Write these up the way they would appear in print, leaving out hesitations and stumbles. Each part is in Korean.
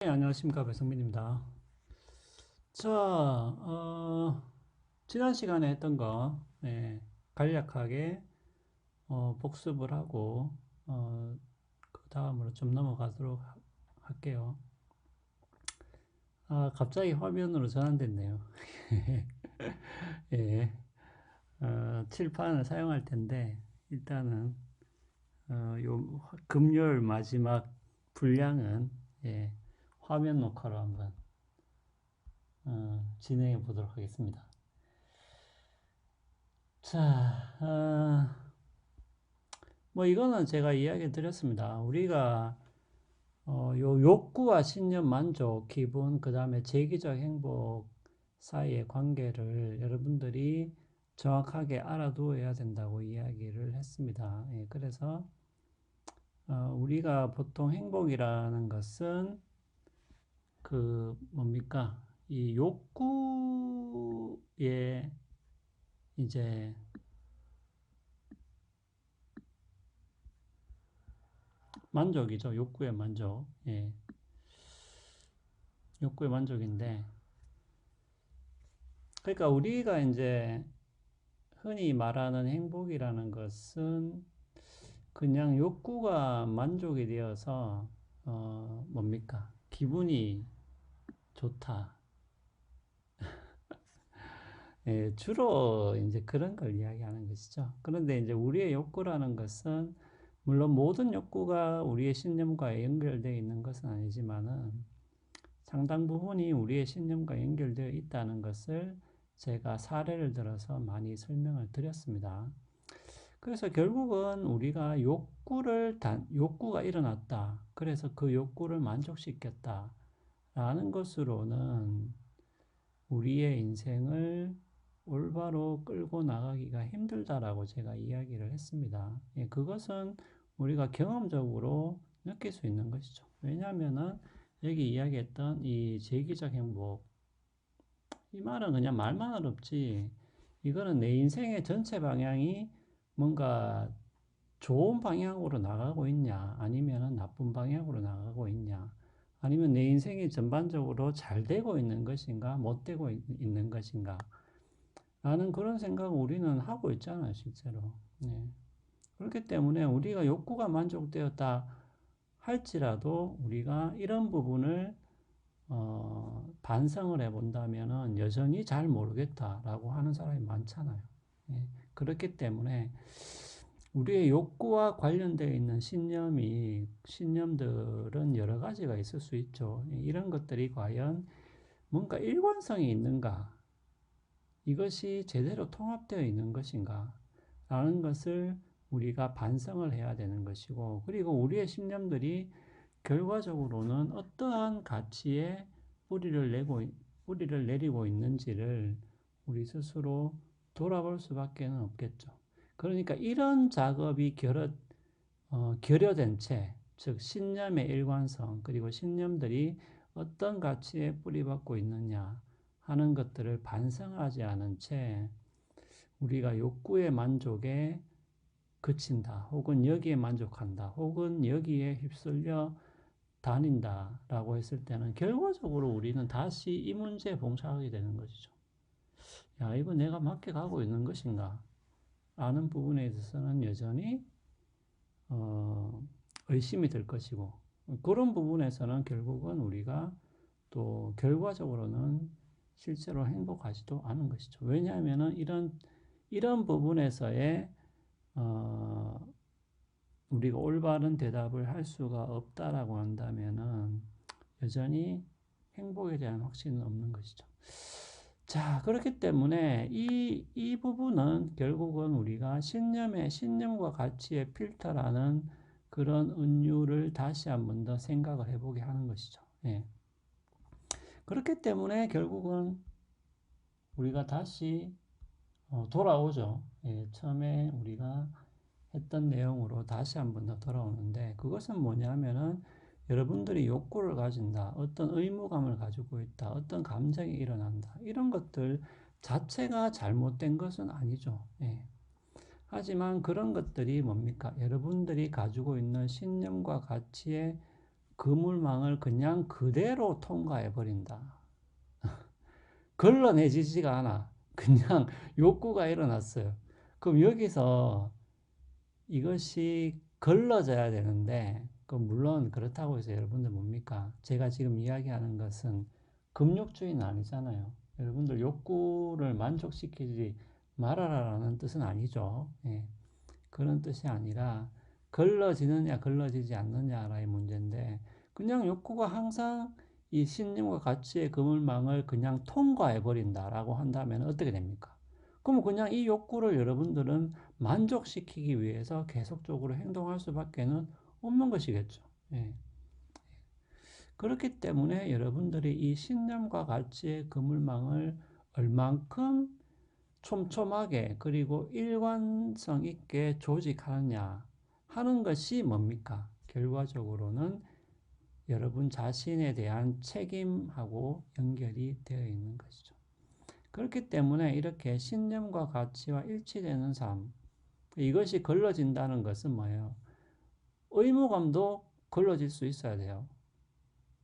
네, 안녕하십니까. 배성민입니다. 자, 지난 시간에 했던 거, 네, 간략하게, 복습을 하고, 그 다음으로 좀 넘어가도록 할게요. 아, 갑자기 화면으로 전환됐네요. 예, 칠판을 사용할 텐데, 일단은, 금요일 마지막 분량은, 예, 화면 녹화로 한번, 진행해 보도록 하겠습니다. 자, 뭐 이거는 제가 이야기 드렸습니다. 우리가 요 욕구와 신념, 만족, 기분, 그 다음에 재기적 행복 사이의 관계를 여러분들이 정확하게 알아두어야 된다고 이야기를 했습니다. 예, 그래서 우리가 보통 행복이라는 것은 그 뭡니까? 이 욕구에 이제 만족이죠. 욕구의 만족. 예, 욕구의 만족인데, 그러니까 우리가 이제 흔히 말하는 행복이라는 것은 그냥 욕구가 만족이 되어서 뭡니까? 기분이 좋다. 예, 주로 이제 그런 걸 이야기하는 것이죠. 그런데 이제 우리의 욕구라는 것은 물론 모든 욕구가 우리의 신념과 연결되어 있는 것은 아니지만은 상당 부분이 우리의 신념과 연결되어 있다는 것을 제가 사례를 들어서 많이 설명을 드렸습니다. 그래서 결국은 우리가 욕구가 일어났다. 그래서 그 욕구를 만족시켰다. 라는 것으로는 우리의 인생을 올바로 끌고 나가기가 힘들다라고 제가 이야기를 했습니다. 예, 그것은 우리가 경험적으로 느낄 수 있는 것이죠. 왜냐하면은 여기 이야기했던 이 재기적 행복, 이 말은 그냥 말만 어렵지. 이거는 내 인생의 전체 방향이 뭔가 좋은 방향으로 나가고 있냐, 아니면 나쁜 방향으로 나가고 있냐, 아니면 내 인생이 전반적으로 잘 되고 있는 것인가, 못 되고 있는 것인가, 라는 그런 생각을 우리는 하고 있잖아요, 실제로. 네. 그렇기 때문에 우리가 욕구가 만족되었다 할지라도 우리가 이런 부분을 반성을 해본다면은 여전히 잘 모르겠다라고 하는 사람이 많잖아요. 예. 그렇기 때문에 우리의 욕구와 관련되어 있는 신념들은 여러 가지가 있을 수 있죠. 이런 것들이 과연 뭔가 일관성이 있는가? 이것이 제대로 통합되어 있는 것인가? 라는 것을 우리가 반성을 해야 되는 것이고, 그리고 우리의 신념들이 결과적으로는 어떠한 가치에 뿌리를 내리고 있는지를 우리 스스로 돌아볼 수밖에 없겠죠. 그러니까 이런 작업이 결여된 채, 즉 신념의 일관성, 그리고 신념들이 어떤 가치에 뿌리박고 있느냐 하는 것들을 반성하지 않은 채 우리가 욕구의 만족에 그친다, 혹은 여기에 만족한다, 혹은 여기에 휩쓸려 다닌다라고 했을 때는 결과적으로 우리는 다시 이 문제에 봉착하게 되는 것이죠. 야, 이거 내가 맞게 가고 있는 것인가? 라는 부분에 있어서는 여전히 어, 의심이 될 것이고, 그런 부분에서는 결국은 우리가 또 결과적으로는 실제로 행복하지도 않은 것이죠. 왜냐하면은 이런 부분에서의 어, 우리가 올바른 대답을 할 수가 없다라고 한다면은 여전히 행복에 대한 확신은 없는 것이죠. 자, 그렇기 때문에 이 부분은 결국은 우리가 신념과 가치의 필터라는 그런 은유를 다시 한 번 더 생각을 해보게 하는 것이죠. 예. 그렇기 때문에 결국은 우리가 다시 돌아오죠. 예, 처음에 우리가 했던 내용으로 다시 한 번 더 돌아오는데, 그것은 뭐냐면은 여러분들이 욕구를 가진다, 어떤 의무감을 가지고 있다, 어떤 감정이 일어난다, 이런 것들 자체가 잘못된 것은 아니죠. 예. 하지만 그런 것들이 뭡니까? 여러분들이 가지고 있는 신념과 가치에 그물망을 그냥 그대로 통과해 버린다. 걸러내지지가 않아. 그냥 욕구가 일어났어요. 그럼 여기서 이것이 걸러져야 되는데, 그 물론 그렇다고 해서 여러분들 뭡니까? 제가 지금 이야기하는 것은 금욕주의는 아니잖아요. 여러분들 욕구를 만족시키지 말아라라는 뜻은 아니죠. 예. 그런 뜻이 아니라 걸러지느냐 걸러지지 않느냐라의 문제인데, 그냥 욕구가 항상 이 신념과 가치의 그물망을 그냥 통과해 버린다라고 한다면 어떻게 됩니까? 그러면 그냥 이 욕구를 여러분들은 만족시키기 위해서 계속적으로 행동할 수밖에는 없는 것이겠죠. 예. 그렇기 때문에 여러분들이 이 신념과 가치의 그물망을 얼만큼 촘촘하게 그리고 일관성 있게 조직하느냐 하는 것이 뭡니까? 결과적으로는 여러분 자신에 대한 책임하고 연결이 되어 있는 것이죠. 그렇기 때문에 이렇게 신념과 가치와 일치되는 삶, 이것이 걸러진다는 것은 뭐예요? 의무감도 걸러질 수 있어야 돼요.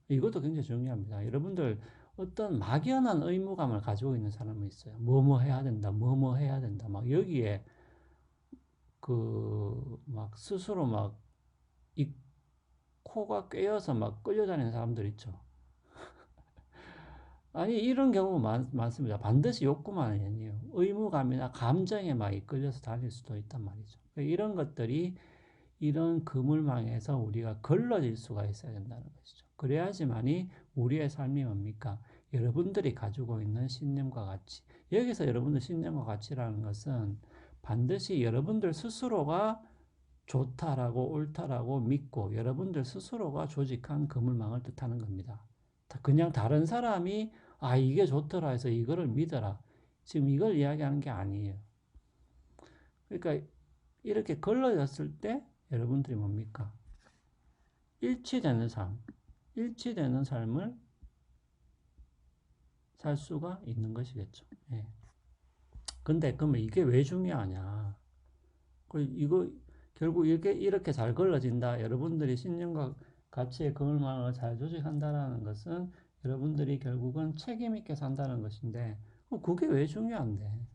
이것도 굉장히 중요합니다. 여러분들 어떤 막연한 의무감을 가지고 있는 사람이 있어요. 뭐뭐 해야 된다, 뭐뭐 해야 된다. 막 여기에 막 스스로 막 이 코가 꿰어서 막 끌려다니는 사람들 있죠. 아니, 이런 경우 많습니다. 반드시 욕구만이 아니에요. 의무감이나 감정에 막 이끌려서 다닐 수도 있단 말이죠. 이런 것들이 이런 그물망에서 우리가 걸러질 수가 있어야 된다는 것이죠. 그래야지만이 우리의 삶이 뭡니까? 여러분들이 가지고 있는 신념과 가치. 여기서 여러분들 신념과 가치라는 것은 반드시 여러분들 스스로가 좋다라고 옳다라고 믿고 여러분들 스스로가 조직한 그물망을 뜻하는 겁니다. 그냥 다른 사람이 이게 좋더라 해서 이거를 믿어라. 지금 이걸 이야기하는 게 아니에요. 그러니까 이렇게 걸러졌을 때 여러분들이 뭡니까? 일치되는 삶, 일치되는 삶을 살 수가 있는 것이겠죠. 예. 근데 그러면 이게 왜 중요하냐? 이거 결국 이렇게 잘 걸러진다. 여러분들이 신념과 가치의 그물망을 잘 조직한다라는 것은 여러분들이 결국은 책임 있게 산다는 것인데, 그게 왜 중요한데?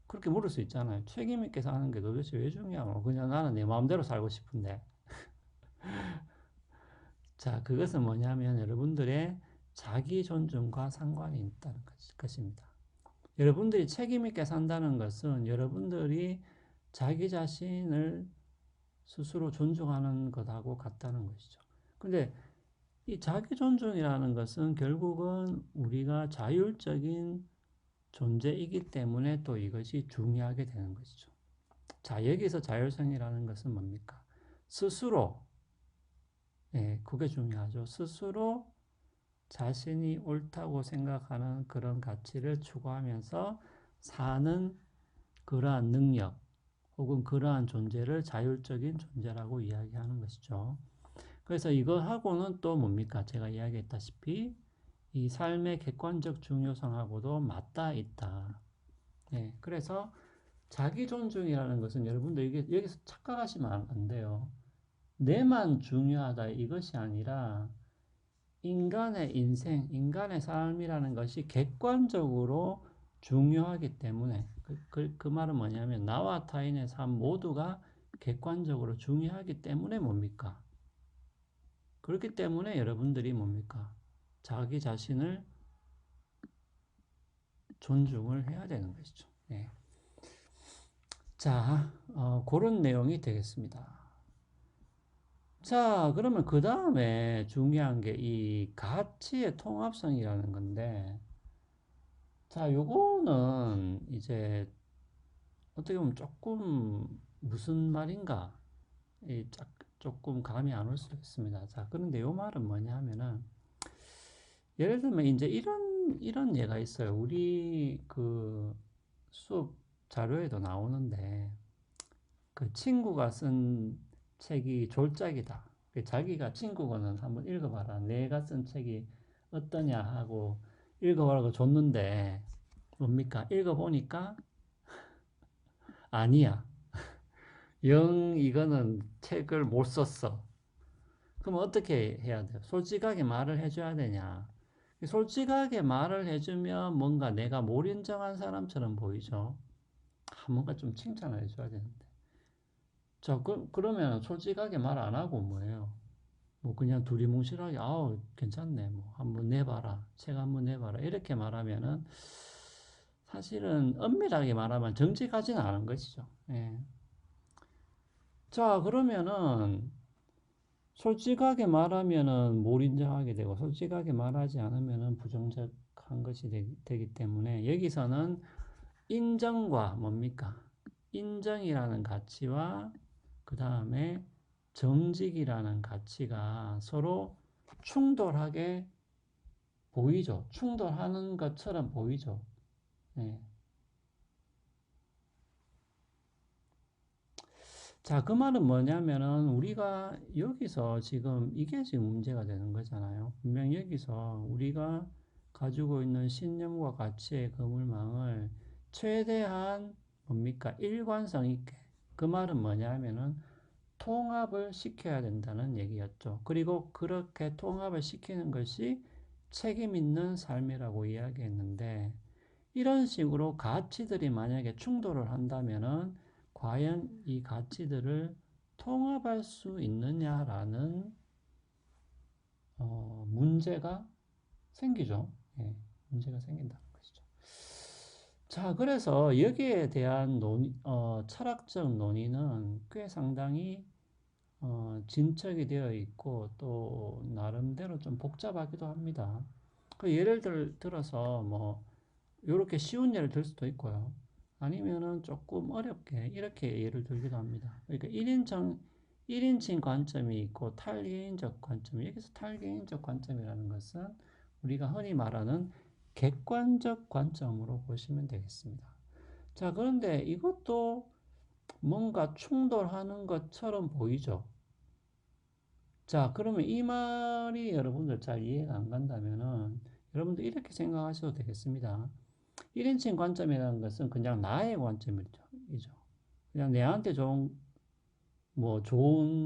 그렇게 물을 수 있잖아요. 책임 있게 사는 게 도대체 왜 중요하고? 그냥 나는 내 마음대로 살고 싶은데. 자, 그것은 뭐냐면 여러분들의 자기 존중과 상관이 있다는 것입니다. 여러분들이 책임 있게 산다는 것은 여러분들이 자기 자신을 스스로 존중하는 것하고 같다는 것이죠. 근데 이 자기 존중이라는 것은 결국은 우리가 자율적인 존재이기 때문에 또 이것이 중요하게 되는 것이죠. 자, 여기서 자율성이라는 것은 뭡니까? 스스로, 그게 중요하죠. 스스로 자신이 옳다고 생각하는 그런 가치를 추구하면서 사는 그러한 능력 혹은 그러한 존재를 자율적인 존재라고 이야기하는 것이죠. 그래서 이거하고는 또 뭡니까? 제가 이야기했다시피 이 삶의 객관적 중요성하고도 맞닿아 있다. 그래서 자기 존중이라는 것은 여러분들 여기서 착각하시면 안 돼요. 내만 중요하다 이것이 아니라 인간의 인생, 인간의 삶이라는 것이 객관적으로 중요하기 때문에 그 말은 뭐냐면 나와 타인의 삶 모두가 객관적으로 중요하기 때문에 뭡니까? 그렇기 때문에 여러분들이 뭡니까? 자기 자신을 존중을 해야 되는 것이죠. 네. 자, 그런 내용이 되겠습니다. 자, 그러면 그 다음에 중요한 게 이 가치의 통합성이라는 건데, 자, 요거는 이제 어떻게 보면 조금 무슨 말인가, 조금 감이 안 올 수도 있습니다. 자, 그런데 요 말은 뭐냐 하면은, 예를 들면 이제 이런 예가 있어요. 우리 그 수업 자료에도 나오는데, 그 친구가 쓴 책이 졸작이다. 자기가 친구거는 한번 읽어봐라. 내가 쓴 책이 어떠냐 하고 읽어보라고 줬는데, 뭡니까? 읽어보니까 아니야. 영 이거는 책을 못 썼어. 그럼 어떻게 해야 돼요? 솔직하게 말을 해줘야 되냐? 솔직하게 말을 해주면 뭔가 내가 못 인정한 사람처럼 보이죠? 뭔가 좀 칭찬을 해줘야 되는데. 자, 그러면 솔직하게 말 안 하고 뭐예요? 뭐 그냥 두리뭉실하게, 아우, 괜찮네. 뭐 한번 내봐라. 책 한번 내봐라. 이렇게 말하면은 사실은 엄밀하게 말하면 정직하지는 않은 것이죠. 예. 자, 그러면은 솔직하게 말하면은 뭘 인정하게 되고 솔직하게 말하지 않으면은 부정적한 것이 되기 때문에 여기서는 인정과 뭡니까? 인정이라는 가치와 그 다음에 정직이라는 가치가 서로 충돌하게 보이죠. 충돌하는 것처럼 보이죠. 네. 자, 그 말은 뭐냐면은 우리가 여기서 지금 이게 지금 문제가 되는 거잖아요. 분명 여기서 우리가 가지고 있는 신념과 가치의 그물망을 최대한 뭡니까? 일관성 있게. 그 말은 뭐냐면은 통합을 시켜야 된다는 얘기였죠. 그리고 그렇게 통합을 시키는 것이 책임 있는 삶이라고 이야기했는데 이런 식으로 가치들이 만약에 충돌을 한다면은 과연 이 가치들을 통합할 수 있느냐라는 문제가 생기죠. 예, 문제가 생긴다는 것이죠. 자, 그래서 여기에 대한 철학적 논의는 꽤 상당히 진척이 되어 있고 또 나름대로 좀 복잡하기도 합니다. 그 예를 들어서 뭐 이렇게 쉬운 예를 들 수도 있고요. 아니면은 조금 어렵게 이렇게 예를 들기도 합니다. 그러니까 1인칭 관점이 있고 탈개인적 관점. 여기서 탈개인적 관점이라는 것은 우리가 흔히 말하는 객관적 관점으로 보시면 되겠습니다. 자, 그런데 이것도 뭔가 충돌하는 것처럼 보이죠. 자, 그러면 이 말이 여러분들 잘 이해가 안 간다면은 여러분들 이렇게 생각하셔도 되겠습니다. 1인칭 관점이라는 것은 그냥 나의 관점이죠. 그냥 내한테 좋은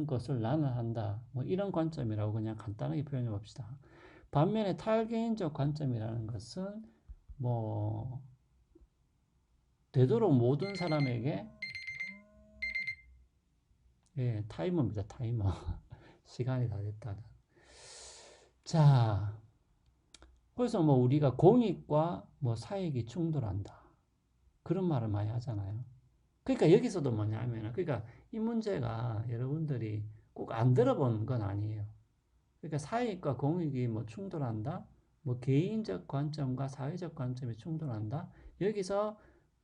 것을 나는 한다. 뭐 이런 관점이라고 그냥 간단하게 표현해 봅시다. 반면에 탈개인적 관점이라는 것은 뭐 되도록 모든 사람에게 예, 타이머입니다. 타이머. 시간이 다 됐다. 자, 그래서 뭐 우리가 공익과 뭐 사익이 충돌한다. 그런 말을 많이 하잖아요. 그러니까 여기서도 뭐냐면은, 그러니까 이 문제가 여러분들이 꼭 안 들어본 건 아니에요. 그러니까 사익과 공익이 뭐 충돌한다? 뭐 개인적 관점과 사회적 관점이 충돌한다? 여기서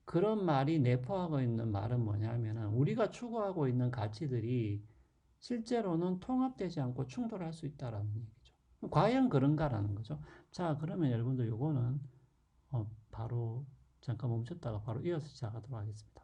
그런 말이 내포하고 있는 말은 뭐냐면은 우리가 추구하고 있는 가치들이 실제로는 통합되지 않고 충돌할 수 있다라는 얘기죠. 과연 그런가라는 거죠. 자, 그러면 여러분들 요거는 바로 잠깐 멈췄다가 바로 이어서 시작하도록 하겠습니다.